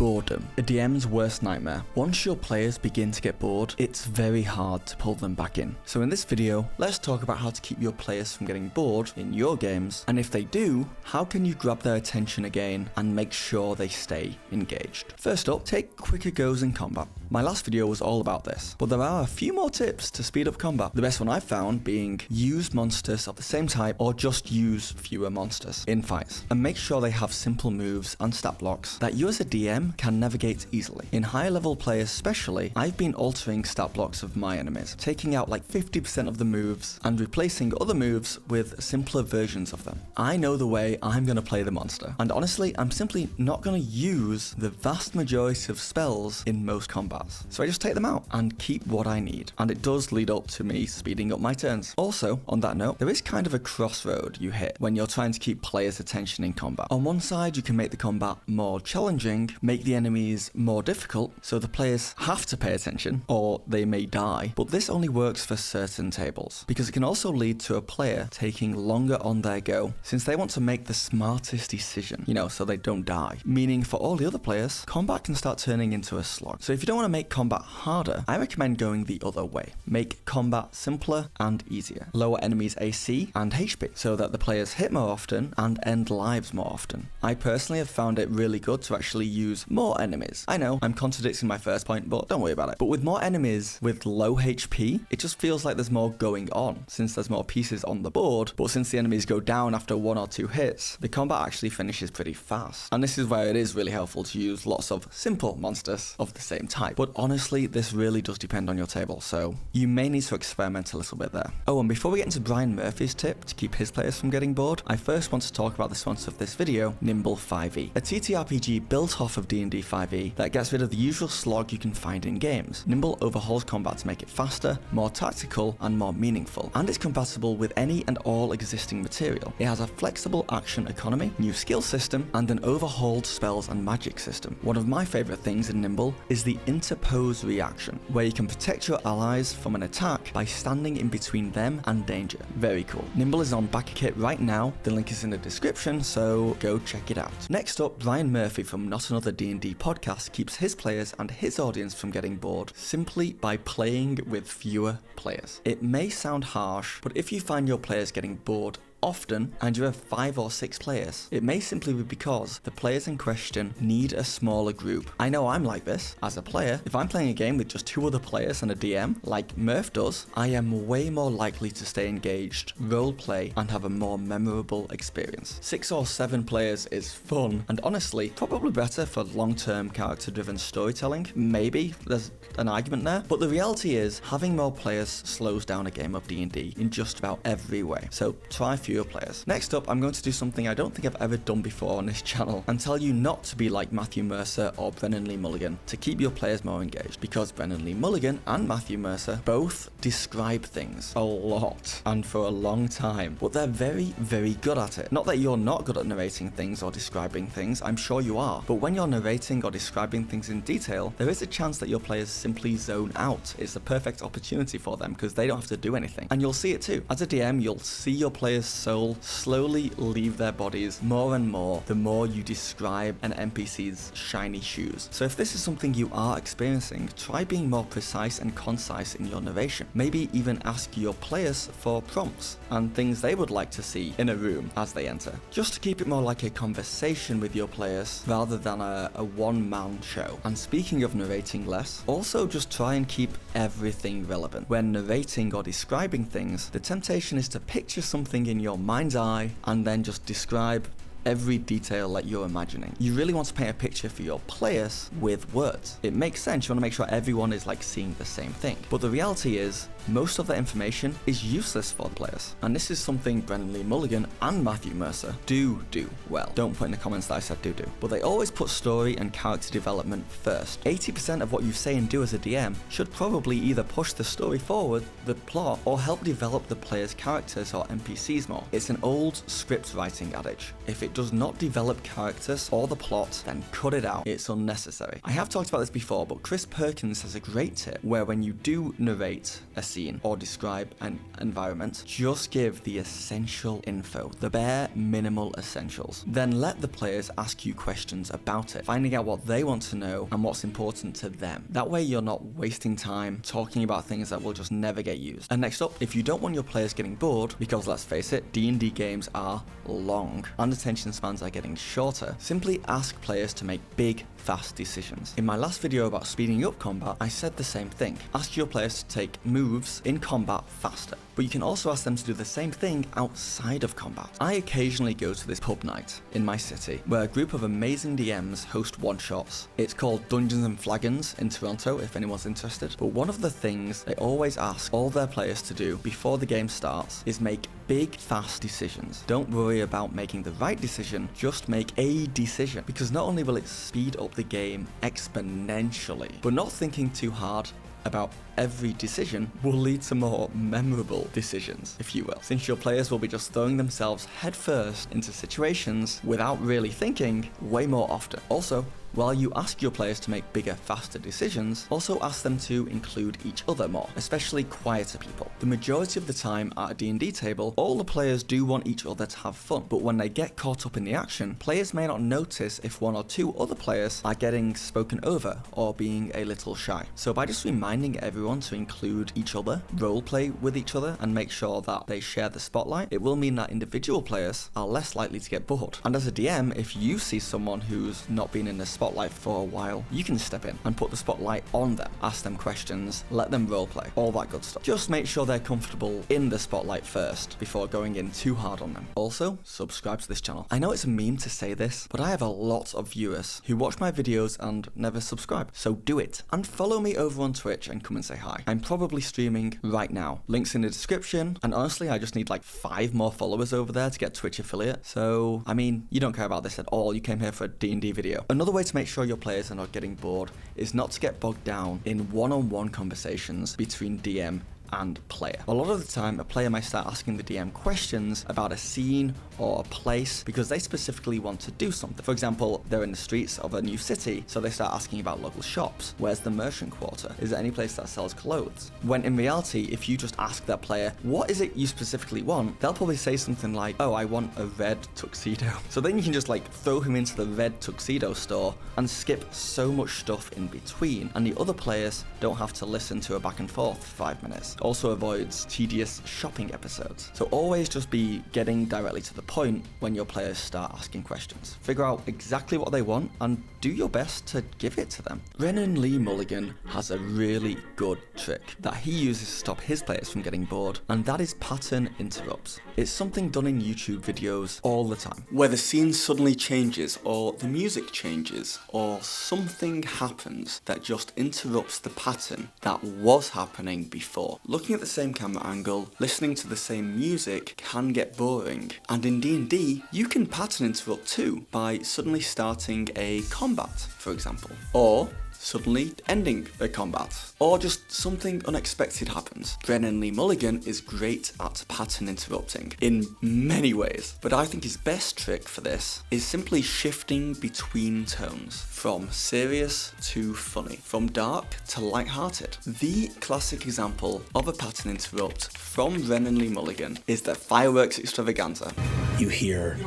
Boredom, a DM's worst nightmare. Once your players begin to get bored, it's very hard to pull them back in. So in this video, let's talk about how to keep your players from getting bored in your games, and if they do, how can you grab their attention again and make sure they stay engaged. First up, take quicker goes in combat. My last video was all about this, but there are a few more tips to speed up combat. The best one I've found being use monsters of the same type or just use fewer monsters in fights, and make sure they have simple moves and stat blocks that you as a DM can navigate easily. In higher level players especially, I've been altering stat blocks of my enemies, taking out like 50% of the moves and replacing other moves with simpler versions of them. I know the way I'm going to play the monster, and honestly I'm simply not going to use the vast majority of spells in most combats, so I just take them out and keep what I need, and it does lead up to me speeding up my turns. Also, on that note, there is kind of a crossroad you hit when you're trying to keep players' attention in combat. On one side you can make the combat more challenging, make the enemies more difficult, so the players have to pay attention or they may die, but this only works for certain tables, because it can also lead to a player taking longer on their go, since they want to make the smartest decision, so they don't die. Meaning for all the other players, combat can start turning into a slog. So if you don't want to make combat harder, I recommend going the other way. Make combat simpler and easier. Lower enemies' AC and HP, so that the players hit more often and end lives more often. I personally have found it really good to actually use more enemies. I know, I'm contradicting my first point, but don't worry about it. But with more enemies with low HP, it just feels like there's more going on, since there's more pieces on the board, but since the enemies go down after 1 or 2 hits, the combat actually finishes pretty fast. And this is where it is really helpful to use lots of simple monsters of the same type. But honestly, this really does depend on your table, so you may need to experiment a little bit there. Oh, and before we get into Brian Murphy's tip to keep his players from getting bored, I first want to talk about the sponsor of this video, Nimble 5e, a TTRPG built off of DnD 5e that gets rid of the usual slog you can find in games. Nimble overhauls combat to make it faster, more tactical, and more meaningful, and it's compatible with any and all existing material. It has a flexible action economy, new skill system, and an overhauled spells and magic system. One of my favorite things in Nimble is the interpose reaction, where you can protect your allies from an attack by standing in between them and danger. Very cool. Nimble is on BackerKit right now, the link is in the description, so go check it out. Next up, Brian Murphy from Not Another D&D podcast keeps his players and his audience from getting bored simply by playing with fewer players. It may sound harsh, but if you find your players getting bored often and you have 5 or 6 players, it may simply be because the players in question need a smaller group. I know I'm like this as a player. If I'm playing a game with just 2 other players and a DM, like Murph does, I am way more likely to stay engaged, roleplay, and have a more memorable experience. 6 or 7 players is fun, and honestly, probably better for long-term character-driven storytelling. Maybe there's an argument there, but the reality is having more players slows down a game of D&D in just about every way. So try fewer players. Next up, I'm going to do something I don't think I've ever done before on this channel and tell you not to be like Matthew Mercer or Brennan Lee Mulligan to keep your players more engaged, because Brennan Lee Mulligan and Matthew Mercer both describe things a lot and for a long time, but they're very, very good at it. Not that you're not good at narrating things or describing things, I'm sure you are, but when you're narrating or describing things in detail, there is a chance that your players simply zone out. It's the perfect opportunity for them because they don't have to do anything, and you'll see it too. As a DM, you'll see your players' soul slowly leave their bodies more and more the more you describe an NPC's shiny shoes. So if this is something you are experiencing, try being more precise and concise in your narration. Maybe even ask your players for prompts and things they would like to see in a room as they enter, just to keep it more like a conversation with your players rather than a one-man show. And speaking of narrating less, also just try and keep everything relevant. When narrating or describing things, the temptation is to picture something in your mind's eye and then just describe every detail that you're imagining. You really want to paint a picture for your players with words. It makes sense, you want to make sure everyone is like seeing the same thing. But the reality is, most of the information is useless for the players. And this is something Brennan Lee Mulligan and Matthew Mercer do well. Don't put in the comments that I said do. But they always put story and character development first. 80% of what you say and do as a DM should probably either push the story forward, the plot, or help develop the player's characters or NPCs more. It's an old script writing adage. If it does not develop characters or the plot, then cut it out. It's unnecessary. I have talked about this before, but Chris Perkins has a great tip where when you do narrate a scene or describe an environment, just give the essential info, the bare minimal essentials. Then let the players ask you questions about it, finding out what they want to know and what's important to them. That way you're not wasting time talking about things that will just never get used. And next up, if you don't want your players getting bored, because let's face it, D&D games are long and attention spans are getting shorter, simply ask players to make big, fast decisions. In my last video about speeding up combat, I said the same thing. Ask your players to take moves in combat faster, but you can also ask them to do the same thing outside of combat. I occasionally go to this pub night in my city where a group of amazing DMs host one-shots. It's called Dungeons and Flagons in Toronto if anyone's interested, but one of the things they always ask all their players to do before the game starts is make big, fast decisions. Don't worry about making the right decision, just make a decision, because not only will it speed up the game exponentially, but not thinking too hard about every decision will lead to more memorable decisions, if you will, since your players will be just throwing themselves headfirst into situations without really thinking way more often. Also, while you ask your players to make bigger, faster decisions, also ask them to include each other more, especially quieter people. The majority of the time at a D&D table, all the players do want each other to have fun, but when they get caught up in the action, players may not notice if one or two other players are getting spoken over or being a little shy. So by just reminding everyone to include each other, roleplay with each other, and make sure that they share the spotlight, it will mean that individual players are less likely to get bored. And as a DM, if you see someone who's not been in the spotlight for a while, you can step in and put the spotlight on them, ask them questions, let them roleplay, all that good stuff. Just make sure they're comfortable in the spotlight first before going in too hard on them. Also, subscribe to this channel. I know it's a meme to say this, but I have a lot of viewers who watch my videos and never subscribe, so do it. And follow me over on Twitch and come and say hi. I'm probably streaming right now. Links in the description, and honestly, I just need like 5 more followers over there to get Twitch affiliate. So, I mean, you don't care about this at all. You came here for a D&D video. Another way to make sure your players are not getting bored is not to get bogged down in one-on-one conversations between DM and player. A lot of the time, a player might start asking the DM questions about a scene or a place because they specifically want to do something. For example, they're in the streets of a new city, so they start asking about local shops. Where's the merchant quarter? Is there any place that sells clothes? When in reality, if you just ask that player, what is it you specifically want? They'll probably say something like, oh, I want a red tuxedo. So then you can just like throw him into the red tuxedo store and skip so much stuff in between, and the other players don't have to listen to a back and forth for 5 minutes. Also avoids tedious shopping episodes. So always just be getting directly to the point when your players start asking questions. Figure out exactly what they want and do your best to give it to them. Brennan Lee Mulligan has a really good trick that he uses to stop his players from getting bored, and that is pattern interrupts. It's something done in YouTube videos all the time, where the scene suddenly changes or the music changes or something happens that just interrupts the pattern that was happening before. Looking at the same camera angle, listening to the same music can get boring, and in D&D, you can pattern interrupt too by suddenly starting a combat, for example, or suddenly ending a combat, or just something unexpected happens. Brennan Lee Mulligan is great at pattern interrupting in many ways, but I think his best trick for this is simply shifting between tones, from serious to funny, from dark to light-hearted. The classic example of a pattern interrupt from Brennan Lee Mulligan is the fireworks extravaganza. You hear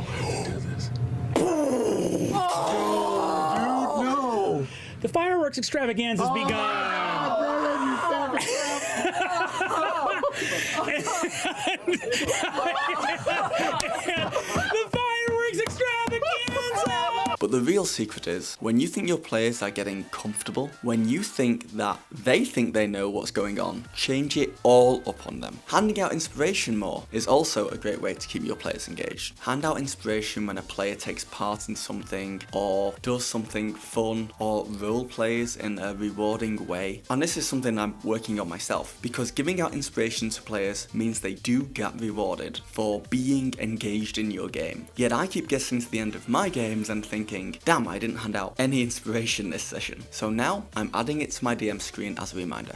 the fireworks extravaganza has begun. The fireworks extravaganza! But the real secret is, when you think your players are getting comfortable, when you think that they think they know what's going on, change it all up on them. Handing out inspiration more is also a great way to keep your players engaged. Hand out inspiration when a player takes part in something, or does something fun, or role plays in a rewarding way. And this is something I'm working on myself, because giving out inspiration to players means they do get rewarded for being engaged in your game. Yet I keep getting to the end of my games and thinking, damn, I didn't hand out any inspiration this session. So now I'm adding it to my DM screen as a reminder.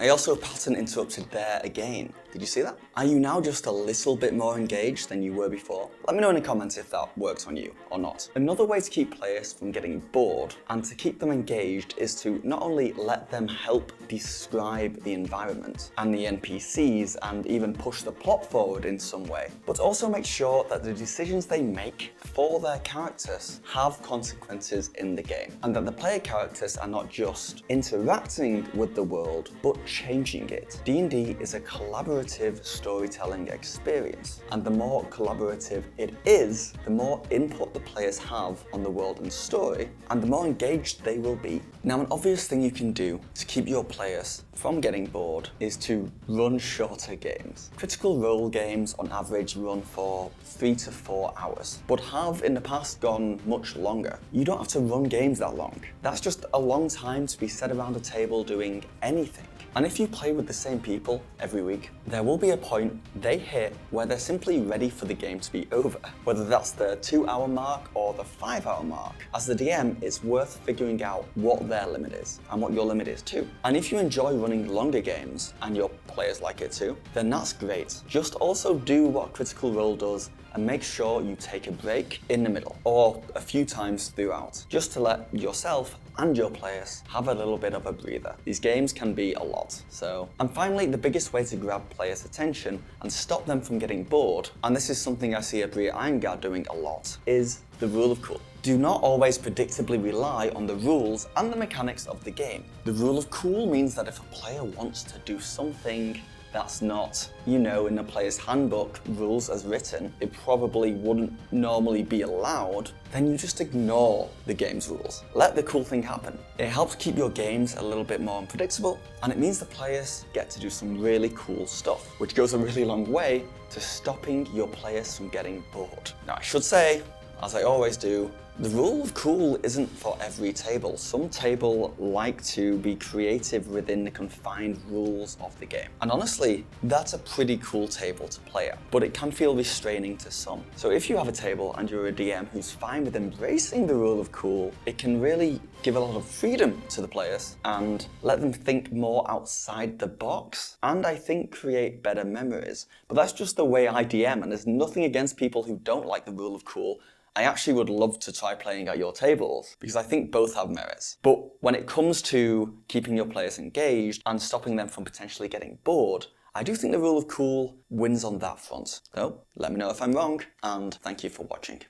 I also pattern interrupted there again. Did you see that? Are you now just a little bit more engaged than you were before? Let me know in the comments if that works on you or not. Another way to keep players from getting bored and to keep them engaged is to not only let them help describe the environment and the NPCs and even push the plot forward in some way, but also make sure that the decisions they make for their characters have consequences in the game, and that the player characters are not just interacting with the world, but changing it. D&D is a collaborative storytelling experience, and the more collaborative it is, the more input the players have on the world and story, and the more engaged they will be. Now, an obvious thing you can do to keep your players from getting bored is to run shorter games. Critical Role games on average run for 3 to 4 hours, but have in the past gone much longer. You don't have to run games that long. That's just a long time to be sat around a table doing anything. And if you play with the same people every week, there will be a point they hit where they're simply ready for the game to be over. Whether that's the 2-hour mark or the 5-hour mark. As the DM, it's worth figuring out what their limit is and what your limit is too. And if you enjoy running longer games and your players like it too, then that's great. Just also do what Critical Role does and make sure you take a break in the middle or a few times throughout, just to let yourself and your players have a little bit of a breather. These games can be a lot, so. And finally, the biggest way to grab players' attention and stop them from getting bored, and this is something I see Bria Ironguard doing a lot, is the rule of cool. Do not always predictably rely on the rules and the mechanics of the game. The rule of cool means that if a player wants to do something that's not, in the player's handbook, rules as written, it probably wouldn't normally be allowed, then you just ignore the game's rules. Let the cool thing happen. It helps keep your games a little bit more unpredictable, and it means the players get to do some really cool stuff, which goes a really long way to stopping your players from getting bored. Now, I should say, as I always do, the rule of cool isn't for every table. Some tables like to be creative within the confined rules of the game. And honestly, that's a pretty cool table to play at, but it can feel restraining to some. So if you have a table and you're a DM who's fine with embracing the rule of cool, it can really give a lot of freedom to the players and let them think more outside the box, and I think create better memories. But that's just the way I DM, and there's nothing against people who don't like the rule of cool. I actually would love to try playing at your tables because I think both have merits. But when it comes to keeping your players engaged and stopping them from potentially getting bored, I do think the rule of cool wins on that front. So let me know if I'm wrong, and thank you for watching.